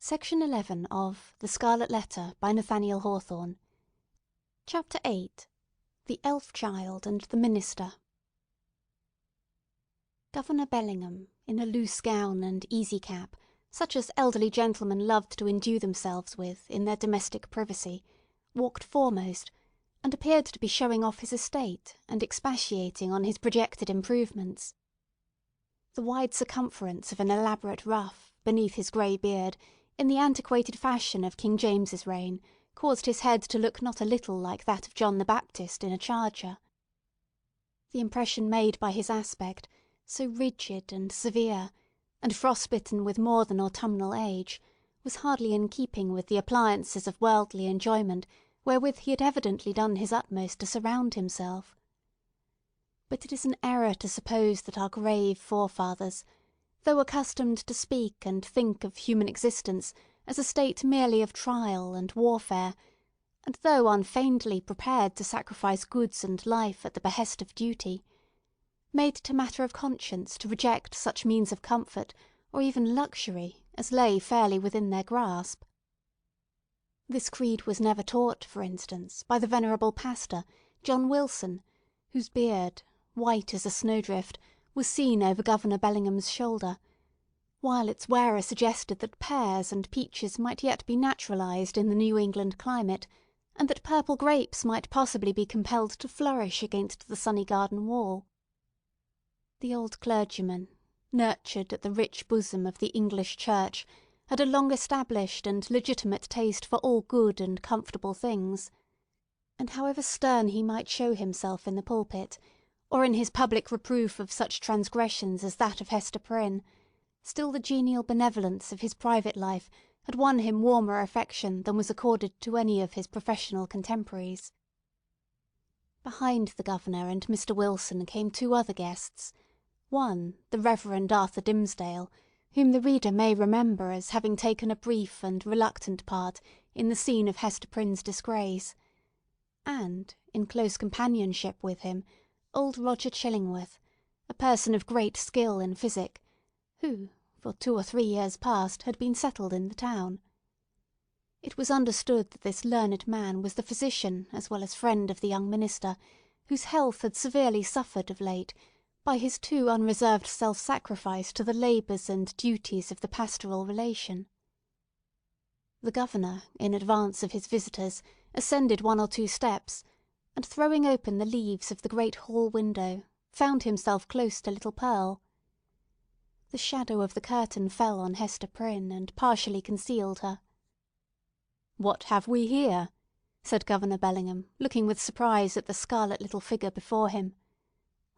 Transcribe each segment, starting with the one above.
Section 11 of The Scarlet Letter by Nathaniel Hawthorne. Chapter 8. The Elf Child and the Minister. Governor Bellingham, in a loose gown and easy cap, such as elderly gentlemen loved to endue themselves with in their domestic privacy, walked foremost, and appeared to be showing off his estate and expatiating on his projected improvements. The wide circumference of an elaborate ruff beneath his grey beard, in the antiquated fashion of King James's reign, caused his head to look not a little like that of John the Baptist in a charger. The impression made by his aspect, so rigid and severe, and frostbitten with more than autumnal age, was hardly in keeping with the appliances of worldly enjoyment wherewith he had evidently done his utmost to surround himself. But it is an error to suppose that our grave forefathers, though accustomed to speak and think of human existence as a state merely of trial and warfare, and though unfeignedly prepared to sacrifice goods and life at the behest of duty, made it a matter of conscience to reject such means of comfort or even luxury as lay fairly within their grasp. This creed was never taught, for instance, by the venerable pastor, John Wilson, whose beard, white as a snowdrift, was seen over Governor Bellingham's shoulder, while its wearer suggested that pears and peaches might yet be naturalised in the New England climate, and that purple grapes might possibly be compelled to flourish against the sunny garden wall. The old clergyman, nurtured at the rich bosom of the English Church, had a long-established and legitimate taste for all good and comfortable things, and however stern he might show himself in the pulpit, or in his public reproof of such transgressions as that of Hester Prynne, still the genial benevolence of his private life had won him warmer affection than was accorded to any of his professional contemporaries. Behind the governor and Mr. Wilson came two other guests, one the Reverend Arthur Dimmesdale, whom the reader may remember as having taken a brief and reluctant part in the scene of Hester Prynne's disgrace, and, in close companionship with him, old Roger Chillingworth, a person of great skill in physic, who, for 2 or 3 years past, had been settled in the town. It was understood that this learned man was the physician as well as friend of the young minister, whose health had severely suffered of late by his too unreserved self-sacrifice to the labours and duties of the pastoral relation. The governor, in advance of his visitors, ascended 1 or 2 steps, and throwing open the leaves of the great hall window, found himself close to little Pearl. The shadow of the curtain fell on Hester Prynne, and partially concealed her. "What have we here?" said Governor Bellingham, looking with surprise at the scarlet little figure before him.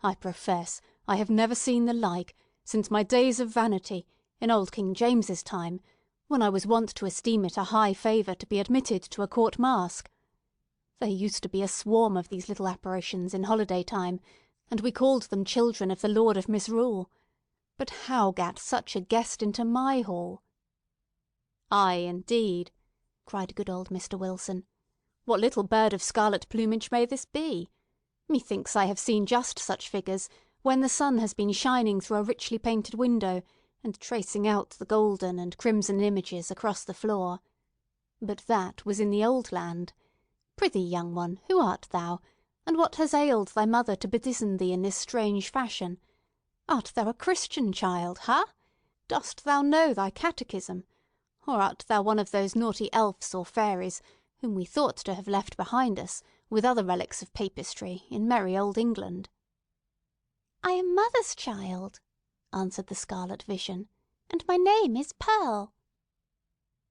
"I profess I have never seen the like since my days of vanity, in old King James's time, when I was wont to esteem it a high favour to be admitted to a court masque. There used to be a swarm of these little apparitions in holiday time, and we called them children of the Lord of Misrule. But how gat such a guest into my hall?" "Ay, indeed!" cried good old Mr. Wilson. "What little bird of scarlet plumage may this be? Methinks I have seen just such figures when the sun has been shining through a richly painted window, and tracing out the golden and crimson images across the floor. But that was in the old land. Prithee, young one, who art thou, and what has ailed thy mother to bedizen thee in this strange fashion? Art thou a Christian child, ha? Dost thou know thy catechism? Or art thou one of those naughty elves or fairies whom we thought to have left behind us, with other relics of papistry, in merry old England?" "I am mother's child," answered the scarlet vision, "and my name is Pearl."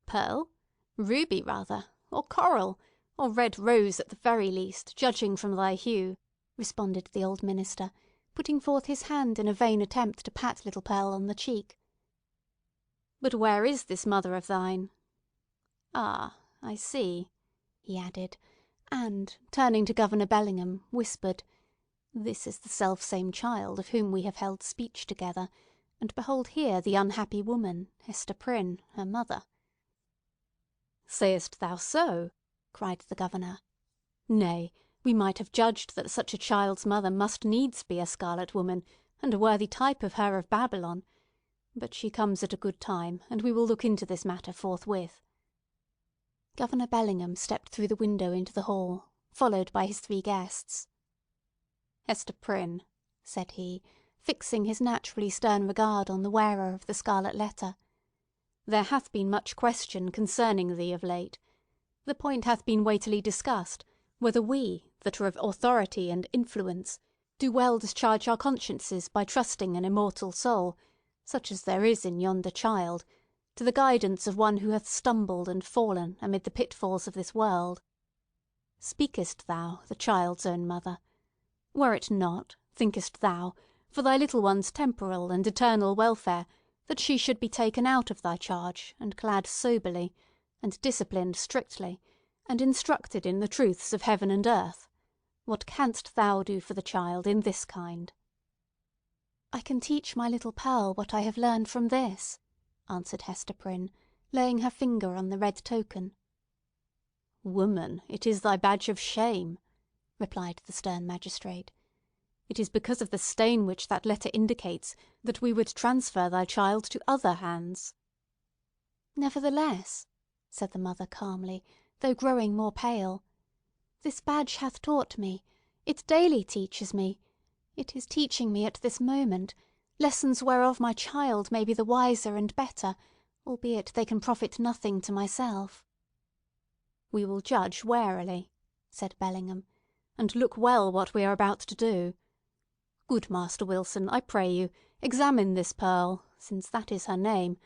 "Pearl? Ruby, rather, or coral, or red rose at the very least, judging from thy hue," responded the old minister, putting forth his hand in a vain attempt to pat little Pearl on the cheek. "But where is this mother of thine? Ah, I see," he added, and, turning to Governor Bellingham, whispered, "This is the selfsame child of whom we have held speech together, and behold here the unhappy woman, Hester Prynne, her mother." "Sayest thou so?" cried the governor. "Nay, we might have judged that such a child's mother must needs be a scarlet woman, and a worthy type of her of Babylon. But she comes at a good time, and we will look into this matter forthwith." Governor Bellingham stepped through the window into the hall, followed by his three guests. "Hester Prynne," said he, fixing his naturally stern regard on the wearer of the scarlet letter, "there hath been much question concerning thee of late. The point hath been weightily discussed, whether we, that are of authority and influence, do well discharge our consciences by trusting an immortal soul, such as there is in yonder child, to the guidance of one who hath stumbled and fallen amid the pitfalls of this world. Speakest thou, the child's own mother? Were it not, thinkest thou, for thy little one's temporal and eternal welfare, that she should be taken out of thy charge, and clad soberly, and disciplined strictly, and instructed in the truths of heaven and earth? What canst thou do for the child in this kind?" "I can teach my little Pearl what I have learned from this," answered Hester Prynne, laying her finger on the red token. "Woman, it is thy badge of shame," replied the stern magistrate. "It is because of the stain which that letter indicates that we would transfer thy child to other hands." "Nevertheless," said the mother calmly, though growing more pale, "this badge hath taught me, it daily teaches me, it is teaching me at this moment, lessons whereof my child may be the wiser and better, albeit they can profit nothing to myself." "We will judge warily," said Bellingham, "and look well what we are about to do. Good Master Wilson, I pray you, examine this Pearl, since that is her name,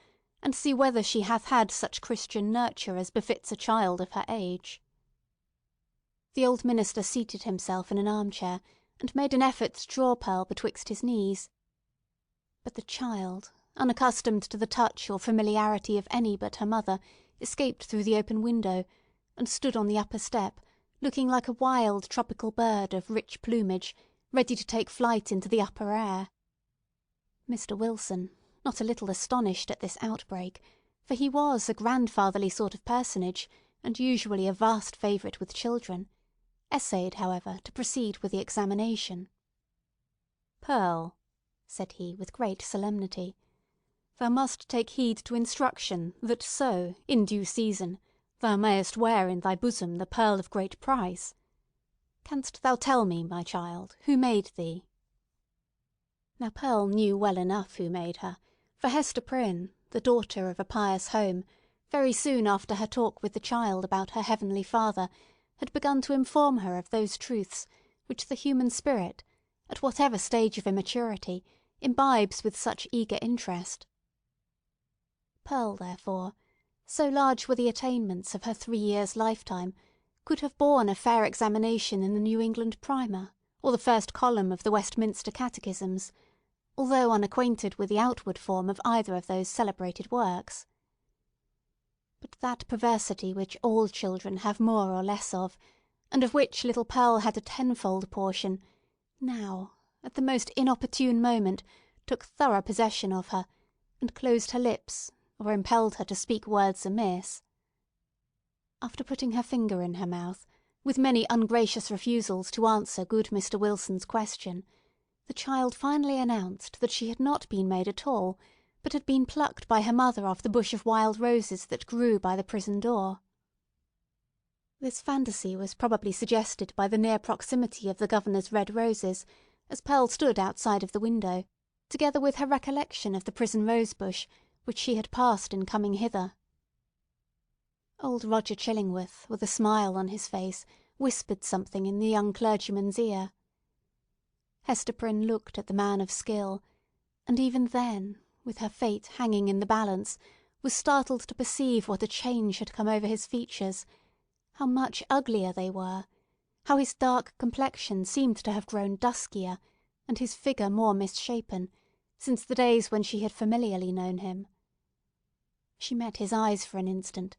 and see whether she hath had such Christian nurture as befits a child of her age." The old minister seated himself in an armchair, and made an effort to draw Pearl betwixt his knees. But the child, unaccustomed to the touch or familiarity of any but her mother, escaped through the open window, and stood on the upper step, looking like a wild tropical bird of rich plumage, ready to take flight into the upper air. Mr. Wilson, not a little astonished at this outbreak, for he was a grandfatherly sort of personage, and usually a vast favourite with children, essayed, however, to proceed with the examination. "Pearl," said he with great solemnity, "thou must take heed to instruction, that so, in due season, thou mayest wear in thy bosom the pearl of great price. Canst thou tell me, my child, who made thee?" Now Pearl knew well enough who made her, for Hester Prynne, the daughter of a pious home, very soon after her talk with the child about her heavenly Father, had begun to inform her of those truths which the human spirit, at whatever stage of immaturity, imbibes with such eager interest. Pearl, therefore, so large were the attainments of her 3 years' lifetime, could have borne a fair examination in the New England Primer, or the first column of the Westminster Catechisms, although unacquainted with the outward form of either of those celebrated works. But that perversity which all children have more or less of, and of which little Pearl had a tenfold portion, now, at the most inopportune moment, took thorough possession of her, and closed her lips, or impelled her to speak words amiss. After putting her finger in her mouth, with many ungracious refusals to answer good Mr. Wilson's question, the child finally announced that she had not been made at all, but had been plucked by her mother off the bush of wild roses that grew by the prison door. This fantasy was probably suggested by the near proximity of the governor's red roses, as Pearl stood outside of the window, together with her recollection of the prison rose-bush, which she had passed in coming hither. Old Roger Chillingworth, with a smile on his face, whispered something in the young clergyman's ear. Hester Prynne looked at the man of skill, and even then, with her fate hanging in the balance, was startled to perceive what a change had come over his features, how much uglier they were, how his dark complexion seemed to have grown duskier, and his figure more misshapen, since the days when she had familiarly known him. She met his eyes for an instant,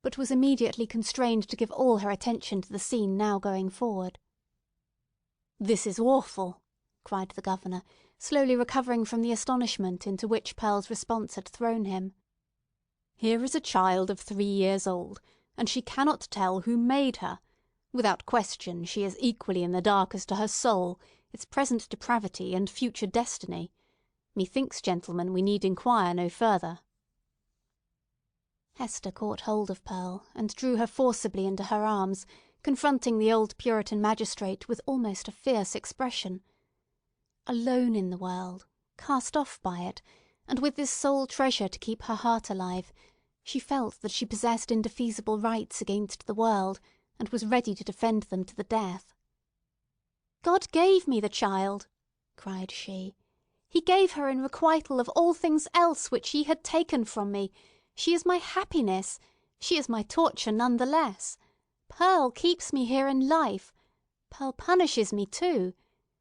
but was immediately constrained to give all her attention to the scene now going forward. "This is awful!" cried the governor, slowly recovering from the astonishment into which Pearl's response had thrown him. "Here is a child of 3 years old, and she cannot tell who made her. Without question, she is equally in the dark as to her soul, its present depravity, and future destiny. Methinks, gentlemen, we need inquire no further." Hester caught hold of Pearl, and drew her forcibly into her arms, confronting the old Puritan magistrate with almost a fierce expression. Alone in the world, cast off by it, and with this sole treasure to keep her heart alive, she felt that she possessed indefeasible rights against the world, and was ready to defend them to the death. "God gave me the child!" cried she. "He gave her in requital of all things else which ye had taken from me. She is my happiness. She is my torture none the less. Pearl keeps me here in life. Pearl punishes me too.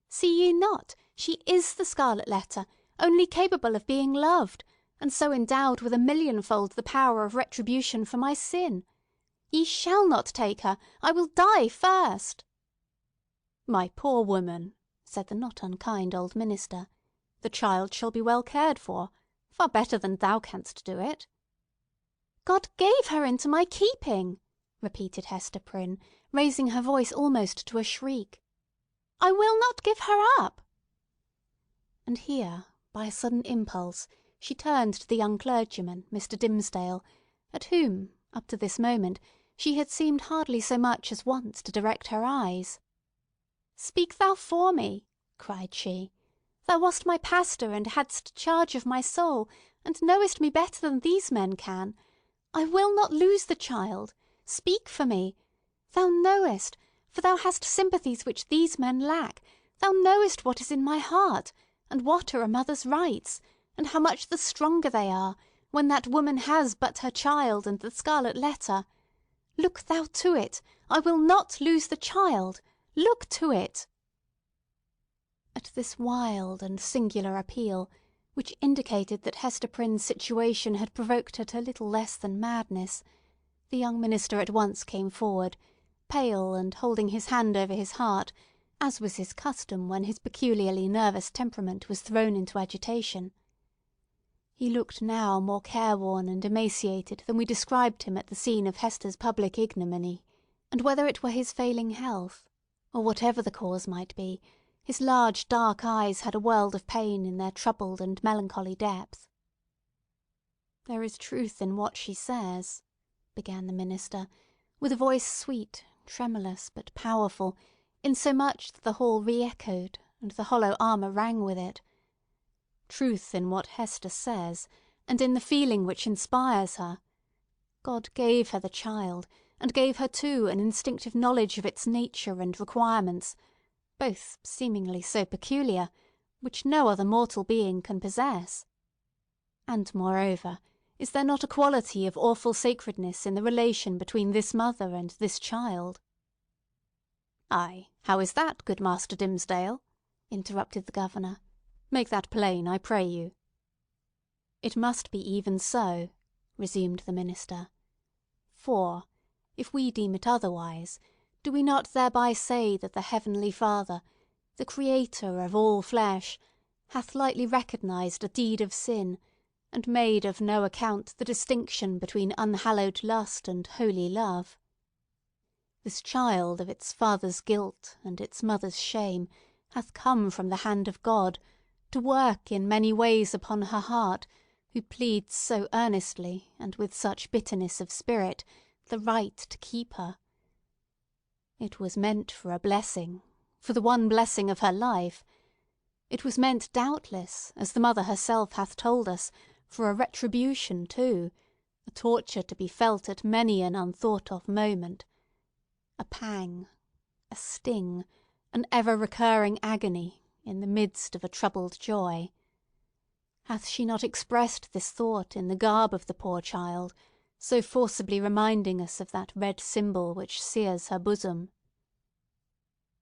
See ye not, she is the Scarlet Letter, only capable of being loved, and so endowed with a millionfold the power of retribution for my sin. Ye shall not take her. I will die first." "My poor woman," said the not unkind old minister, "the child shall be well cared for, far better than thou canst do it." "God gave her into my keeping," repeated Hester Prynne, raising her voice almost to a shriek. "I will not give her up!" And here, by a sudden impulse, she turned to the young clergyman, Mr. Dimmesdale, at whom, up to this moment, she had seemed hardly so much as once to direct her eyes. "Speak thou for me!" cried she. "Thou wast my pastor, and hadst charge of my soul, and knowest me better than these men can. I will not lose the child. Speak for me! Thou knowest, for thou hast sympathies which these men lack, thou knowest what is in my heart, and what are a mother's rights, and how much the stronger they are, when that woman has but her child and the Scarlet Letter. Look thou to it! I will not lose the child! Look to it!" At this wild and singular appeal, which indicated that Hester Prynne's situation had provoked her to little less than madness, the young minister at once came forward, pale and holding his hand over his heart, as was his custom when his peculiarly nervous temperament was thrown into agitation. He looked now more careworn and emaciated than we described him at the scene of Hester's public ignominy, and whether it were his failing health, or whatever the cause might be, his large dark eyes had a world of pain in their troubled and melancholy depth. "There is truth in what she says," began the minister, with a voice sweet, tremulous, but powerful, insomuch that the hall re-echoed, and the hollow armour rang with it. "Truth in what Hester says, and in the feeling which inspires her. God gave her the child, and gave her, too, an instinctive knowledge of its nature and requirements, both seemingly so peculiar, which no other mortal being can possess. And, moreover, is there not a quality of awful sacredness in the relation between this mother and this child?" "Ay, how is that, good Master Dimmesdale?" interrupted the Governor. "Make that plain, I pray you." "It must be even so," resumed the minister. "For, if we deem it otherwise, do we not thereby say that the Heavenly Father, the Creator of all flesh, hath lightly recognised a deed of sin, and made of no account the distinction between unhallowed lust and holy love? This child of its father's guilt and its mother's shame hath come from the hand of God, to work in many ways upon her heart, who pleads so earnestly, and with such bitterness of spirit, the right to keep her. It was meant for a blessing, for the one blessing of her life. It was meant, doubtless, as the mother herself hath told us, for a retribution too, a torture to be felt at many an unthought-of moment, a pang, a sting, an ever-recurring agony, in the midst of a troubled joy. Hath she not expressed this thought in the garb of the poor child, so forcibly reminding us of that red symbol which sears her bosom?"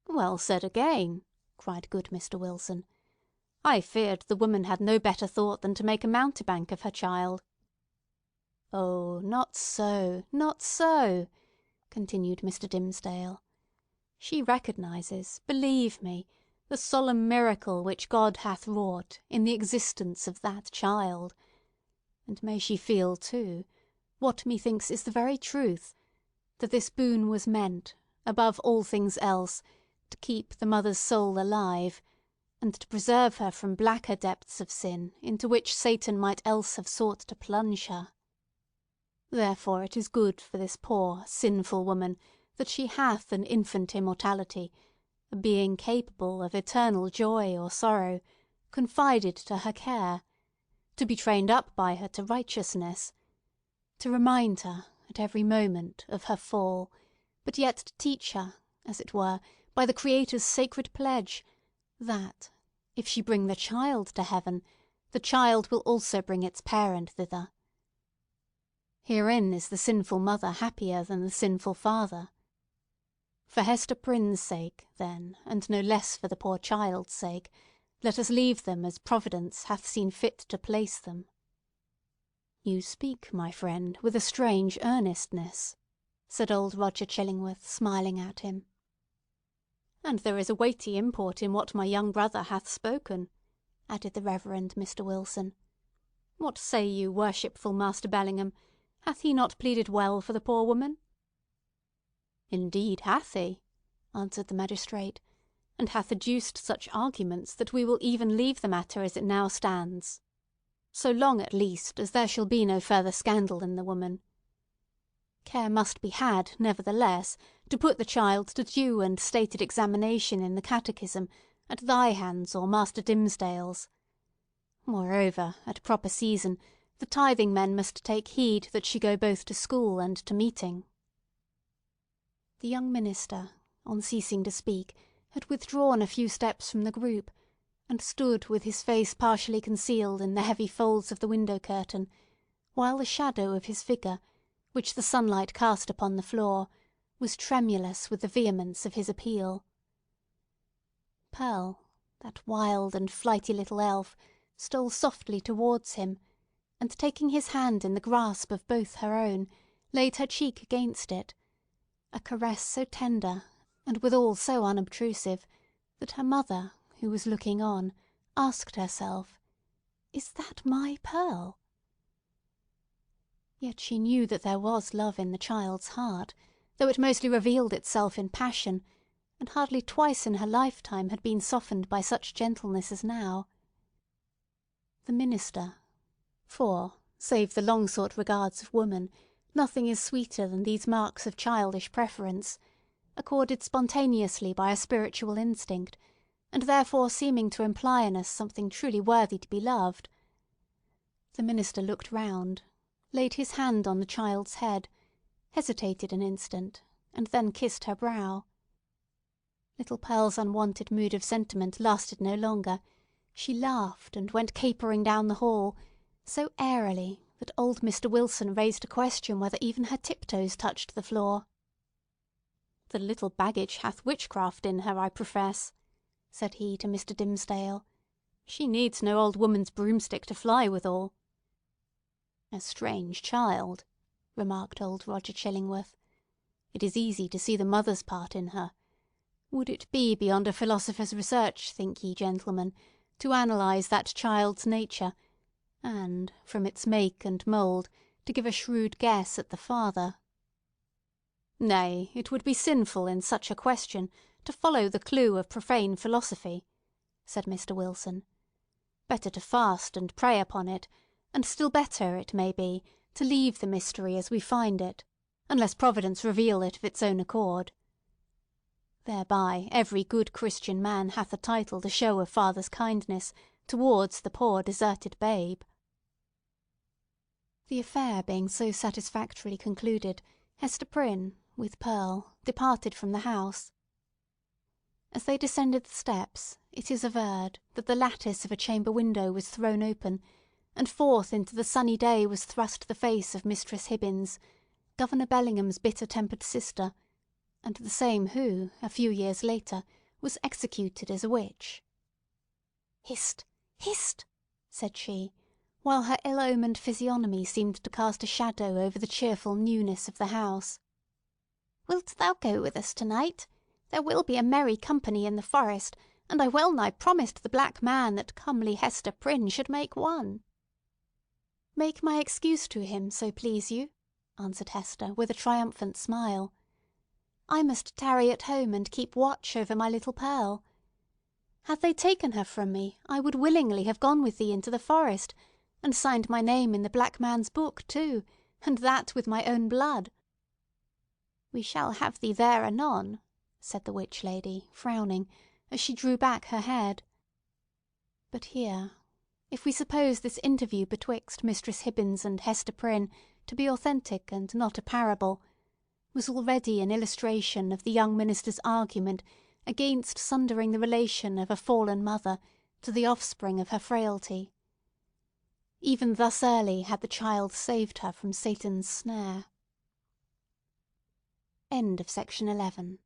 "Well said again!" cried good Mr. Wilson. "I feared the woman had no better thought than to make a mountebank of her child." "Oh, not so, not so!" continued Mr. Dimmesdale. "She recognises, believe me, the solemn miracle which God hath wrought in the existence of that child. And may she feel, too, what methinks is the very truth, that this boon was meant, above all things else, to keep the mother's soul alive, and to preserve her from blacker depths of sin into which Satan might else have sought to plunge her. Therefore it is good for this poor, sinful woman that she hath an infant immortality, a being capable of eternal joy or sorrow, confided to her care, to be trained up by her to righteousness, to remind her, at every moment, of her fall, but yet to teach her, as it were, by the Creator's sacred pledge, that, if she bring the child to heaven, the child will also bring its parent thither. Herein is the sinful mother happier than the sinful father. For Hester Prynne's sake, then, and no less for the poor child's sake, let us leave them as Providence hath seen fit to place them." "You speak, my friend, with a strange earnestness," said old Roger Chillingworth, smiling at him. "And there is a weighty import in what my young brother hath spoken," added the Reverend Mr. Wilson. "What say you, worshipful Master Bellingham? Hath he not pleaded well for the poor woman?" "Indeed hath he," answered the magistrate, "and hath adduced such arguments that we will even leave the matter as it now stands, so long at least as there shall be no further scandal in the woman. Care must be had, nevertheless, to put the child to due and stated examination in the catechism at thy hands or Master Dimmesdale's. Moreover, at proper season, the tithing men must take heed that she go both to school and to meeting." The young minister, on ceasing to speak, had withdrawn a few steps from the group, and stood with his face partially concealed in the heavy folds of the window curtain, while the shadow of his figure, which the sunlight cast upon the floor, was tremulous with the vehemence of his appeal. Pearl, that wild and flighty little elf, stole softly towards him, and taking his hand in the grasp of both her own, laid her cheek against it, a caress so tender, and withal so unobtrusive, that her mother, who was looking on, asked herself, "Is that my Pearl?" Yet she knew that there was love in the child's heart, though it mostly revealed itself in passion, and hardly twice in her lifetime had been softened by such gentleness as now. The minister, for, save the long-sought regards of woman, nothing is sweeter than these marks of childish preference, accorded spontaneously by a spiritual instinct, and therefore seeming to imply in us something truly worthy to be loved. The minister looked round, laid his hand on the child's head, hesitated an instant, and then kissed her brow. Little Pearl's unwonted mood of sentiment lasted no longer. She laughed and went capering down the hall, so airily that old Mr. Wilson raised a question whether even her tiptoes touched the floor. "The little baggage hath witchcraft in her, I profess," said he to Mr. Dimmesdale. "She needs no old woman's broomstick to fly withal." "A strange child," remarked old Roger Chillingworth. "It is easy to see the mother's part in her. Would it be beyond a philosopher's research, think ye, gentlemen, to analyse that child's nature, and, from its make and mould, to give a shrewd guess at the father?" "Nay, it would be sinful in such a question to follow the clue of profane philosophy," said Mr. Wilson. "Better to fast and pray upon it, and still better, it may be, to leave the mystery as we find it, unless Providence reveal it of its own accord. Thereby every good Christian man hath a title to show a father's kindness towards the poor deserted babe." The affair being so satisfactorily concluded, Hester Prynne, with Pearl, departed from the house. As they descended the steps, it is averred that the lattice of a chamber window was thrown open, and forth into the sunny day was thrust the face of Mistress Hibbins, Governor Bellingham's bitter-tempered sister, and the same who, a few years later, was executed as a witch. "Hist! Hist!" said she, while her ill-omened physiognomy seemed to cast a shadow over the cheerful newness of the house. "Wilt thou go with us to-night? There will be a merry company in the forest, and I well-nigh promised the black man that comely Hester Prynne should make one." "Make my excuse to him, so please you," answered Hester, with a triumphant smile. "I must tarry at home and keep watch over my little Pearl. Had they taken her from me, I would willingly have gone with thee into the forest, and signed my name in the black man's book too, and that with my own blood." "We shall have thee there anon," said the witch lady, frowning, as she drew back her head. But here, if we suppose this interview betwixt Mistress Hibbins and Hester Prynne to be authentic and not a parable, was already an illustration of the young minister's argument against sundering the relation of a fallen mother to the offspring of her frailty. Even thus early had the child saved her from Satan's snare. End of Section 11.